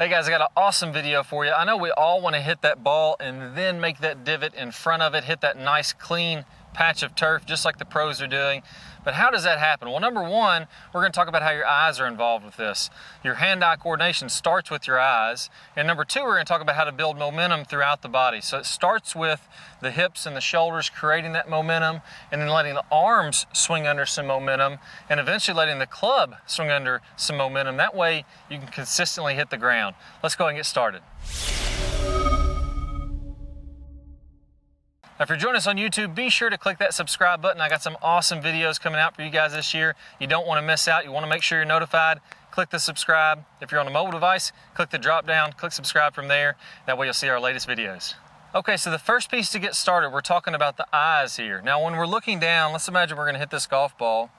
Hey guys, I got an awesome video for you. I know we all want to hit that ball and then make that divot in front of it, hit that nice clean patch of turf just like the pros are doing. But how does that happen? Well, number one, we're going to talk about how your eyes are involved with this. Your hand-eye coordination starts with your eyes. And number two, we're going to talk about how to build momentum throughout the body. So it starts with the hips and the shoulders creating that momentum, and then letting the arms swing under some momentum, and eventually letting the club swing under some momentum. That way you can consistently hit the ground. Let's go ahead and get started. Now, if you're joining us on YouTube, be sure to click that subscribe button. I got some awesome videos coming out for you guys this year. You don't want to miss out. You want to make sure you're notified. Click the subscribe. If you're on a mobile device, click the drop down, click subscribe from there. That way you'll see our latest videos. Okay, so the first piece to get started, we're talking about the eyes here. Now, when we're looking down, let's imagine we're going to hit this golf ball.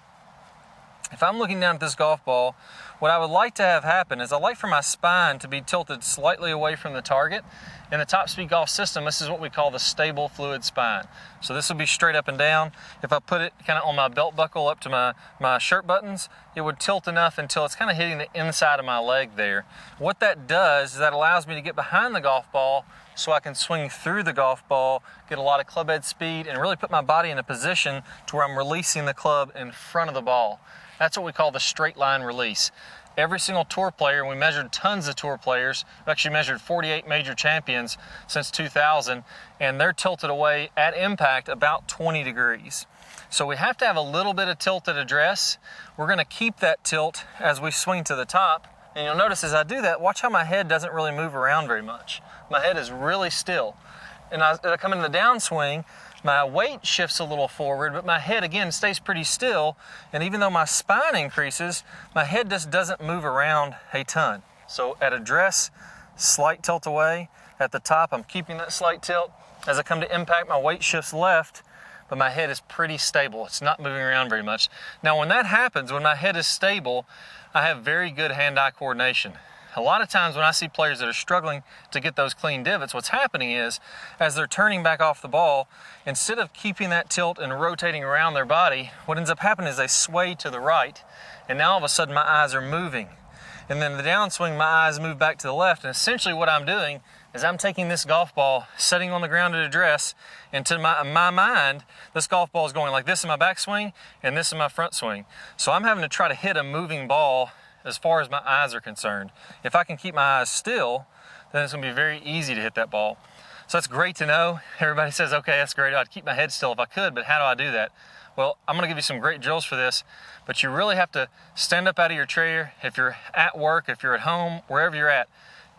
If I'm looking down at this golf ball, what I would like to have happen is I like for my spine to be tilted slightly away from the target. In the Top Speed Golf system, this is what we call the stable fluid spine. So this will be straight up and down. If I put it kind of on my belt buckle up to my shirt buttons, it would tilt enough until it's kind of hitting the inside of my leg there. What that does is that allows me to get behind the golf ball so I can swing through the golf ball, get a lot of club head speed, and really put my body in a position to where I'm releasing the club in front of the ball. That's what we call the straight line release. Every single tour player, and we measured tons of tour players, we actually measured 48 major champions since 2000, and they're tilted away at impact about 20 degrees. So we have to have a little bit of tilt at address. We're going to keep that tilt as we swing to the top, and you'll notice as I do that, watch how my head doesn't really move around very much. My head is really still. And as I come into the downswing, my weight shifts a little forward, but my head again stays pretty still. And even though my spine increases, my head just doesn't move around a ton. So at address, slight tilt away. At the top, I'm keeping that slight tilt. As I come to impact, my weight shifts left, but my head is pretty stable. It's not moving around very much. Now, when that happens, when my head is stable, I have very good hand-eye coordination. A lot of times when I see players that are struggling to get those clean divots, what's happening is, as they're turning back off the ball, instead of keeping that tilt and rotating around their body, what ends up happening is they sway to the right, and now all of a sudden my eyes are moving. And then the downswing, my eyes move back to the left, and essentially what I'm doing is I'm taking this golf ball, setting on the ground at address, and to my mind, this golf ball is going like this in my backswing, and this in my front swing. So I'm having to try to hit a moving ball as far as my eyes are concerned. If I can keep my eyes still, then it's going to be very easy to hit that ball. So that's great to know. Everybody says, okay, that's great. I'd keep my head still if I could, but how do I do that? Well, I'm going to give you some great drills for this, but you really have to stand up out of your chair. If you're at work, if you're at home, wherever you're at,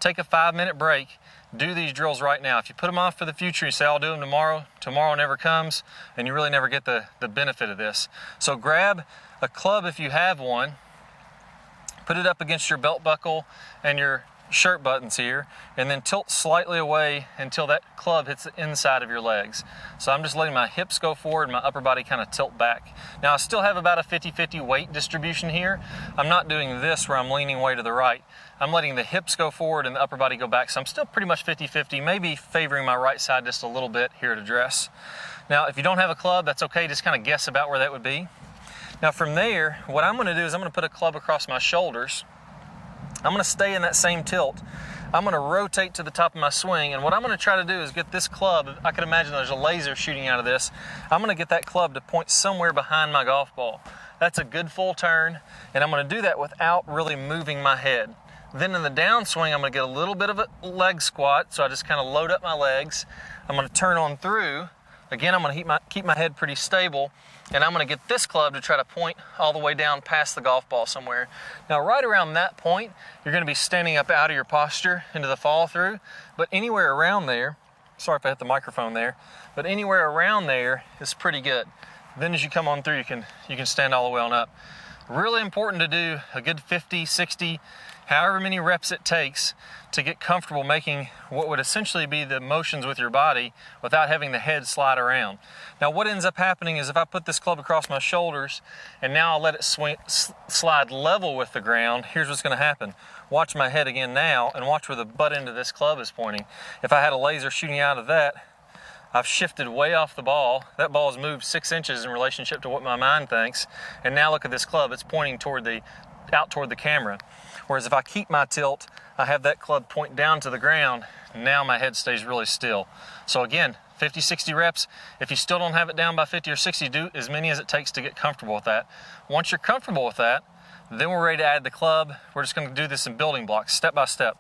take a 5-minute break. Do these drills right now. If you put them off for the future, you say, I'll do them tomorrow. Tomorrow never comes, and you really never get the benefit of this. So grab a club if you have one, put it up against your belt buckle and your shirt buttons here, and then tilt slightly away until that club hits the inside of your legs. So I'm just letting my hips go forward and my upper body kind of tilt back. Now I still have about a 50-50 weight distribution here. I'm not doing this where I'm leaning way to the right. I'm letting the hips go forward and the upper body go back. So I'm still pretty much 50-50, maybe favoring my right side just a little bit here at address. Now if you don't have a club, that's okay. Just kind of guess about where that would be. Now from there, what I'm going to do is I'm going to put a club across my shoulders. I'm going to stay in that same tilt. I'm going to rotate to the top of my swing, and what I'm going to try to do is get this club, I can imagine there's a laser shooting out of this. I'm going to get that club to point somewhere behind my golf ball. That's a good full turn, and I'm going to do that without really moving my head. Then in the downswing, I'm going to get a little bit of a leg squat, so I just kind of load up my legs. I'm going to turn on through. Again, I'm going to keep my head pretty stable, and I'm going to get this club to try to point all the way down past the golf ball somewhere. Now, right around that point, you're going to be standing up out of your posture into the follow through, but anywhere around there, sorry if I hit the microphone there, but anywhere around there is pretty good. Then as you come on through, you can stand all the way on up. Really important to do a good 50, 60, however many reps it takes to get comfortable making what would essentially be the motions with your body without having the head slide around. Now what ends up happening is if I put this club across my shoulders and now I'll let it slide level with the ground, here's what's going to happen. Watch my head again now and watch where the butt end of this club is pointing. If I had a laser shooting out of that, I've shifted way off the ball. That ball has moved 6 inches in relationship to what my mind thinks. And now look at this club, it's pointing out toward the camera. Whereas if I keep my tilt, I have that club point down to the ground, now my head stays really still. So again, 50, 60 reps. If you still don't have it down by 50 or 60, do as many as it takes to get comfortable with that. Once you're comfortable with that, then we're ready to add the club. We're just going to do this in building blocks, step by step.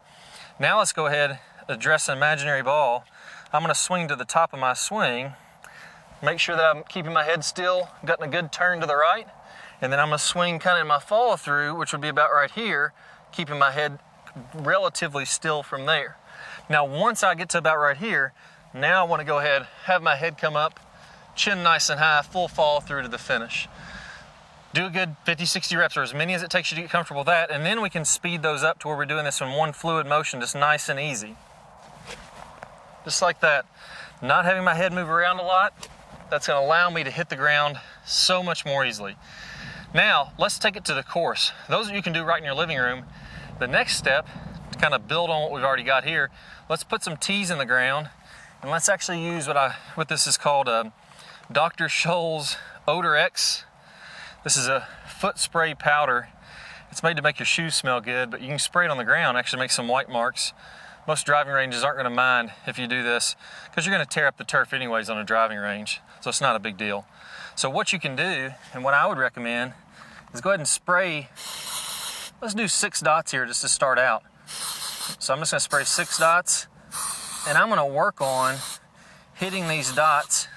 Now let's go ahead, address an imaginary ball. I'm going to swing to the top of my swing, make sure that I'm keeping my head still, gotten a good turn to the right, and then I'm going to swing kind of in my follow through, which would be about right here, keeping my head relatively still from there. Now once I get to about right here, now I want to go ahead, have my head come up, chin nice and high, full follow through to the finish. Do a good 50, 60 reps, or as many as it takes you to get comfortable with that, and then we can speed those up to where we're doing this in one fluid motion, just nice and easy. Just like that. Not having my head move around a lot, that's going to allow me to hit the ground so much more easily. Now, let's take it to the course. Those you can do right in your living room. The next step, to kind of build on what we've already got here, let's put some tees in the ground, and let's actually use what this is called Dr. Scholl's Odor X. This is a foot spray powder. It's made to make your shoes smell good, but you can spray it on the ground, actually make some white marks. Most driving ranges aren't going to mind if you do this because you're going to tear up the turf anyways on a driving range, so it's not a big deal. So what you can do, and what I would recommend, is go ahead and spray, let's do 6 dots here just to start out. So I'm just going to spray 6 dots, and I'm going to work on hitting these dots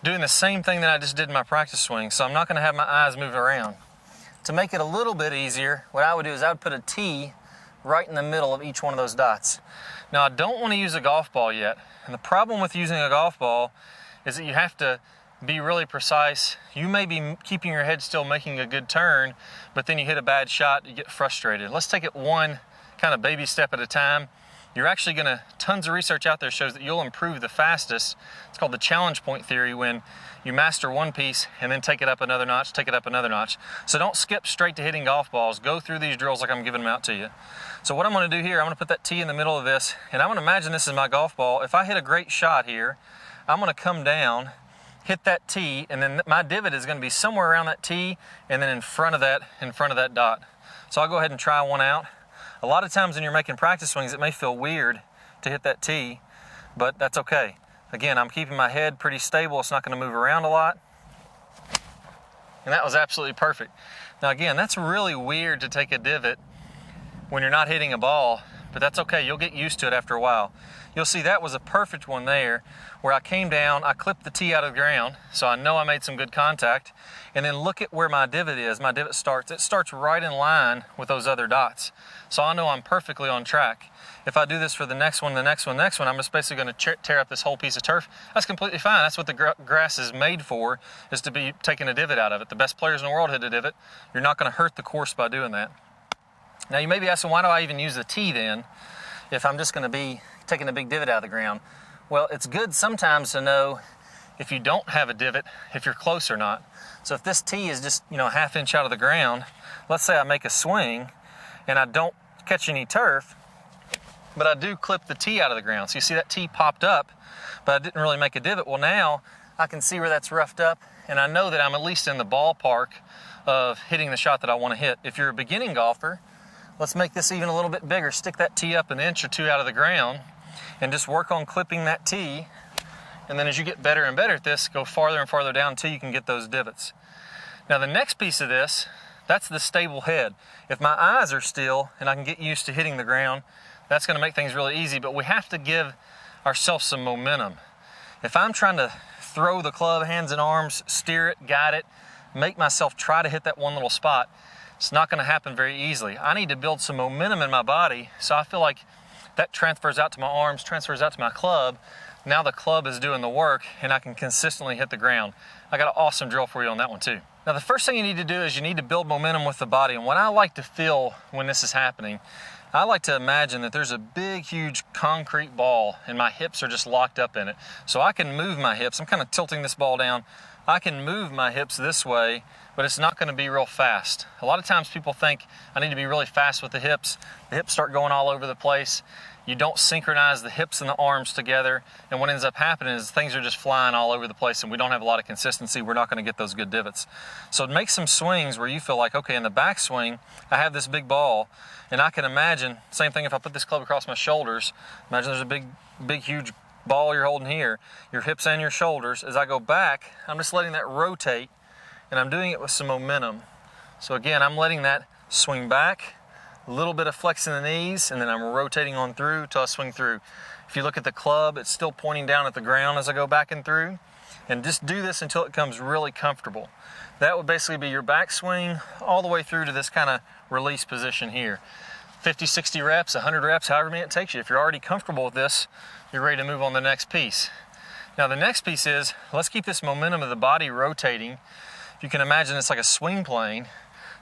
doing the same thing that I just did in my practice swing, so I'm not going to have my eyes move around. To make it a little bit easier, what I would do is I would put a tee right in the middle of each one of those dots. Now I don't want to use a golf ball yet, and the problem with using a golf ball is that you have to be really precise. You may be keeping your head still, making a good turn, but then you hit a bad shot, you get frustrated. Let's take it one kind of baby step at a time. You're actually going to, tons of research out there shows that you'll improve the fastest. It's called the challenge point theory, when you master one piece and then take it up another notch, take it up another notch. So don't skip straight to hitting golf balls. Go through these drills like I'm giving them out to you. So what I'm going to do here, I'm going to put that tee in the middle of this, and I'm going to imagine this is my golf ball. If I hit a great shot here, I'm going to come down, hit that tee, and then my divot is going to be somewhere around that tee and then in front of that dot. So I'll go ahead and try one out. A lot of times when you're making practice swings, it may feel weird to hit that tee, but that's okay. Again, I'm keeping my head pretty stable. It's not going to move around a lot. And that was absolutely perfect. Now again, that's really weird to take a divot when you're not hitting a ball, but that's okay. You'll get used to it after a while. You'll see that was a perfect one there, where I came down, I clipped the tee out of the ground, so I know I made some good contact. And then look at where my divot is. My divot starts. It starts right in line with those other dots. So I know I'm perfectly on track. If I do this for the next one, I'm just basically going to tear up this whole piece of turf. That's completely fine. That's what the grass is made for, is to be taking a divot out of it. The best players in the world hit a divot. You're not going to hurt the course by doing that. Now you may be asking, why do I even use the tee then, if I'm just going to be taking a big divot out of the ground? Well, it's good sometimes to know if you don't have a divot, if you're close or not. So if this tee is just, a half inch out of the ground, let's say I make a swing and I don't catch any turf, but I do clip the tee out of the ground. So you see that tee popped up, but I didn't really make a divot. Well, now I can see where that's roughed up, and I know that I'm at least in the ballpark of hitting the shot that I want to hit. If you're a beginning golfer, let's make this even a little bit bigger. Stick that tee up an inch or two out of the ground and just work on clipping that tee. And then as you get better and better at this, go farther and farther down until you can get those divots. Now the next piece of this, that's the stable head. If my eyes are still and I can get used to hitting the ground, that's going to make things really easy, but we have to give ourselves some momentum. If I'm trying to throw the club, hands and arms, steer it, guide it, make myself try to hit that one little spot, it's not going to happen very easily. I need to build some momentum in my body, so I feel like that transfers out to my arms, transfers out to my club. Now the club is doing the work and I can consistently hit the ground. I got an awesome drill for you on that one too. Now the first thing you need to do is you need to build momentum with the body, and what I like to feel when this is happening, I like to imagine that there's a big, huge concrete ball and my hips are just locked up in it. So I can move my hips. I'm kind of tilting this ball down, I can move my hips this way, but it's not going to be real fast. A lot of times people think I need to be really fast with the hips. The hips start going all over the place. You don't synchronize the hips and the arms together, and what ends up happening is things are just flying all over the place and we don't have a lot of consistency. We're not going to get those good divots. So make some swings where you feel like, okay, in the backswing, I have this big ball, and I can imagine, same thing if I put this club across my shoulders, imagine there's a big, huge ball you're holding here, your hips and your shoulders. As I go back, I'm just letting that rotate, and I'm doing it with some momentum. So again, I'm letting that swing back, a little bit of flexing the knees, and then I'm rotating on through till I swing through. If you look at the club, it's still pointing down at the ground as I go back and through. And just do this until it becomes really comfortable. That would basically be your backswing all the way through to this kind of release position here. 50, 60 reps, 100 reps, however many it takes you. If you're already comfortable with this, you're ready to move on to the next piece. Now the next piece is, let's keep this momentum of the body rotating. If you can imagine, it's like a swing plane.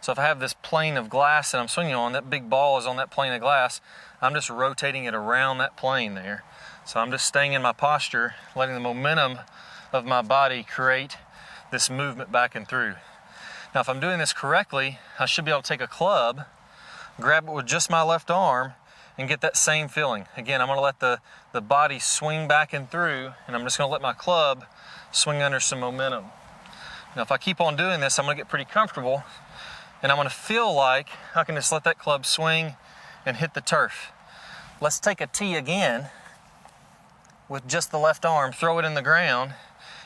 So if I have this plane of glass that I'm swinging on, that big ball is on that plane of glass, I'm just rotating it around that plane there. So I'm just staying in my posture, letting the momentum of my body create this movement back and through. Now if I'm doing this correctly, I should be able to take a club, grab it with just my left arm, and get that same feeling. Again, I'm going to let the body swing back and through, and I'm just going to let my club swing under some momentum. Now if I keep on doing this, I'm going to get pretty comfortable, and I'm going to feel like I can just let that club swing and hit the turf. Let's take a tee again with just the left arm, throw it in the ground.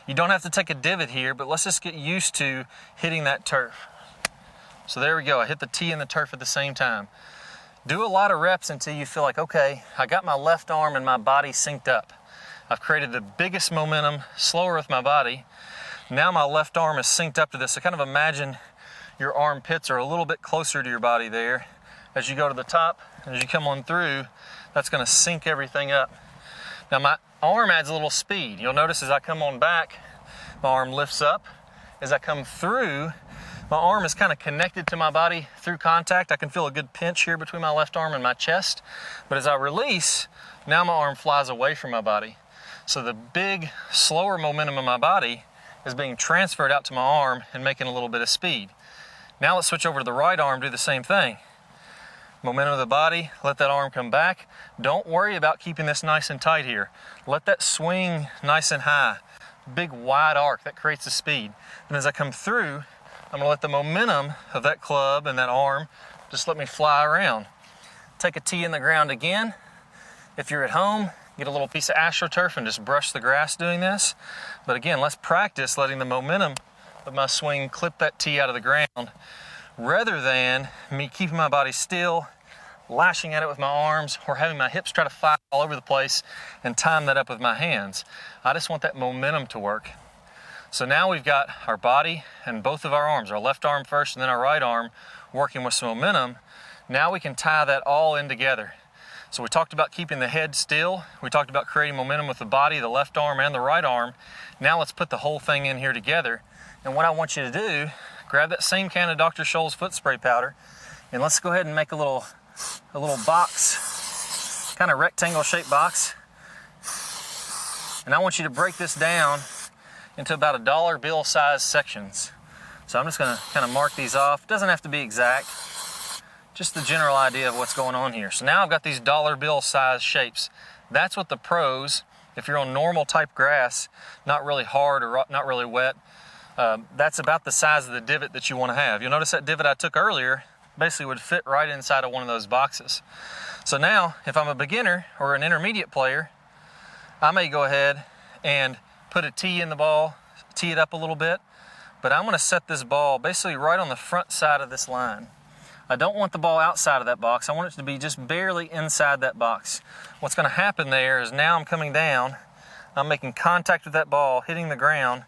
You don't have to take a divot here, but let's just get used to hitting that turf. So there we go, I hit the tee and the turf at the same time. Do a lot of reps until you feel like, okay, I got my left arm and my body synced up. I've created the biggest momentum, slower with my body. Now my left arm is synced up to this. So kind of imagine your armpits are a little bit closer to your body there. As you go to the top, as you come on through, that's gonna sync everything up. Now my arm adds a little speed. You'll notice as I come on back, my arm lifts up. As I come through, my arm is kind of connected to my body through contact. I can feel a good pinch here between my left arm and my chest. But as I release, now my arm flies away from my body. So the big, slower momentum of my body is being transferred out to my arm and making a little bit of speed. Now let's switch over to the right arm, do the same thing. Momentum of the body, let that arm come back. Don't worry about keeping this nice and tight here. Let that swing nice and high. Big wide arc, that creates the speed. And as I come through, I'm gonna let the momentum of that club and that arm just let me fly around. Take a tee in the ground again. If you're at home, get a little piece of AstroTurf and just brush the grass doing this. But again, let's practice letting the momentum of my swing clip that tee out of the ground rather than me keeping my body still, lashing at it with my arms, or having my hips try to fly all over the place and time that up with my hands. I just want that momentum to work. So now we've got our body and both of our arms, our left arm first and then our right arm, working with some momentum. Now we can tie that all in together. So we talked about keeping the head still. We talked about creating momentum with the body, the left arm and the right arm. Now let's put the whole thing in here together. And what I want you to do, grab that same can of Dr. Scholl's foot spray powder, and let's go ahead and make a little box, kind of rectangle shaped box. And I want you to break this down into about $1 bill size sections. So I'm just gonna kind of mark these off. Doesn't have to be exact, just the general idea of what's going on here. So now I've got these $1 bill size shapes. That's what the pros, if you're on normal type grass, not really hard or not really wet, that's about the size of the divot that you want to have. You'll notice that divot I took earlier basically would fit right inside of one of those boxes. So now, if I'm a beginner or an intermediate player, I may go ahead and put a tee in the ball, tee it up a little bit, but I'm going to set this ball basically right on the front side of this line. I don't want the ball outside of that box. I want it to be just barely inside that box. What's going to happen there is now I'm coming down, I'm making contact with that ball, hitting the ground,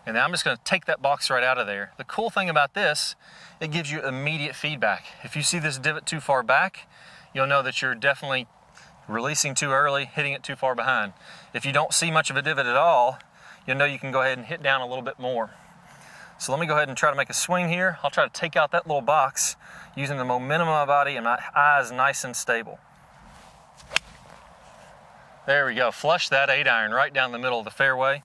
and then I'm just going to take that box right out of there. The cool thing about this, it gives you immediate feedback. If you see this divot too far back, you'll know that you're definitely releasing too early, hitting it too far behind. If you don't see much of a divot at all, you'll know you can go ahead and hit down a little bit more. So let me go ahead and try to make a swing here. I'll try to take out that little box using the momentum of my body and my eyes nice and stable. There we go, flush that 8-iron right down the middle of the fairway.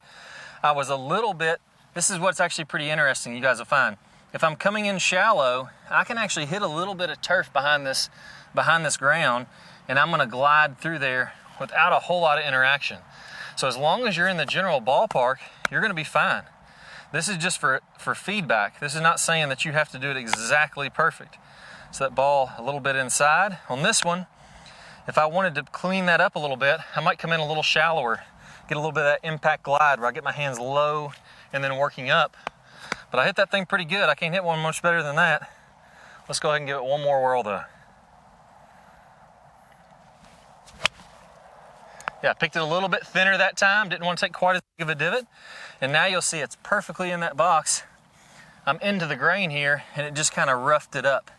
I was a little bit This is what's actually pretty interesting, you guys will find. If I'm coming in shallow, I can actually hit a little bit of turf behind this ground, and I'm gonna glide through there without a whole lot of interaction. So as long as you're in the general ballpark, you're gonna be fine. This is just for feedback. This is not saying that you have to do it exactly perfect. So that ball a little bit inside. On this one, if I wanted to clean that up a little bit, I might come in a little shallower, get a little bit of that impact glide where I get my hands low and then working up. But I hit that thing pretty good. I can't hit one much better than that. Let's go ahead and give it one more whirl though. Yeah, I picked it a little bit thinner that time. Didn't want to take quite as big of a divot. And now you'll see it's perfectly in that box. I'm into the grain here and it just kind of roughed it up.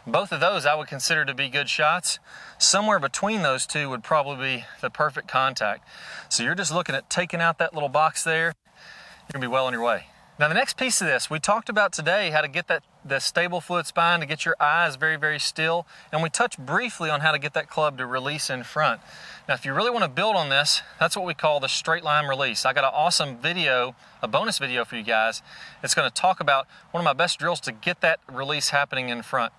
Both of those I would consider to be good shots. Somewhere between those two would probably be the perfect contact. So you're just looking at taking out that little box there. You're gonna be well on your way. Now the next piece of this, we talked about today how to get the stable fluid spine, to get your eyes very, very still. And we touched briefly on how to get that club to release in front. Now if you really want to build on this, that's what we call the straight line release. I got an awesome video, a bonus video for you guys. It's going to talk about one of my best drills to get that release happening in front.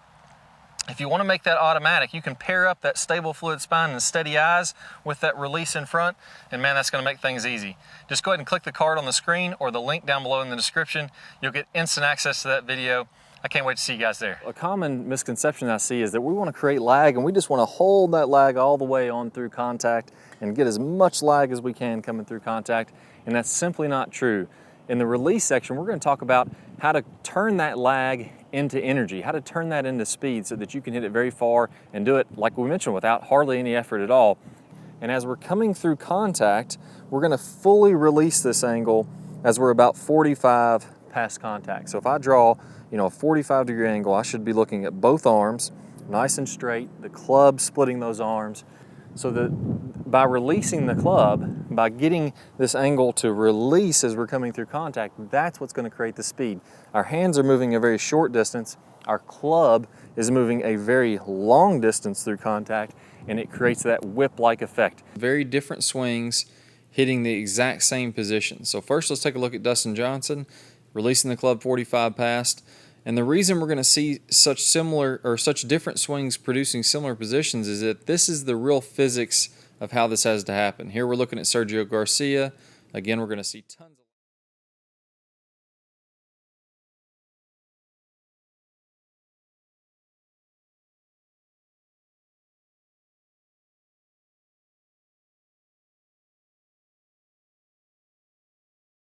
If you want to make that automatic, you can pair up that stable fluid spine and steady eyes with that release in front, and man, that's going to make things easy. Just go ahead and click the card on the screen or the link down below in the description. You'll get instant access to that video. I can't wait to see you guys there. A common misconception I see is that we want to create lag and we just want to hold that lag all the way on through contact and get as much lag as we can coming through contact, and that's simply not true. In the release section, we're going to talk about how to turn that lag into energy, how to turn that into speed so that you can hit it very far and do it, like we mentioned, without hardly any effort at all. And as we're coming through contact, we're going to fully release this angle as we're about 45 past contact. So if I draw, a 45-degree angle, I should be looking at both arms, nice and straight, the club splitting those arms, so that by releasing the club, by getting this angle to release as we're coming through contact, that's what's going to create the speed. Our hands are moving a very short distance, our club is moving a very long distance through contact, and it creates that whip-like effect. Very different swings hitting the exact same position. So first let's take a look at Dustin Johnson, releasing the club 45 past. And the reason we're going to see such different swings producing similar positions is that this is the real physics of how this has to happen. Here we're looking at Sergio Garcia. Again, we're going to see tons of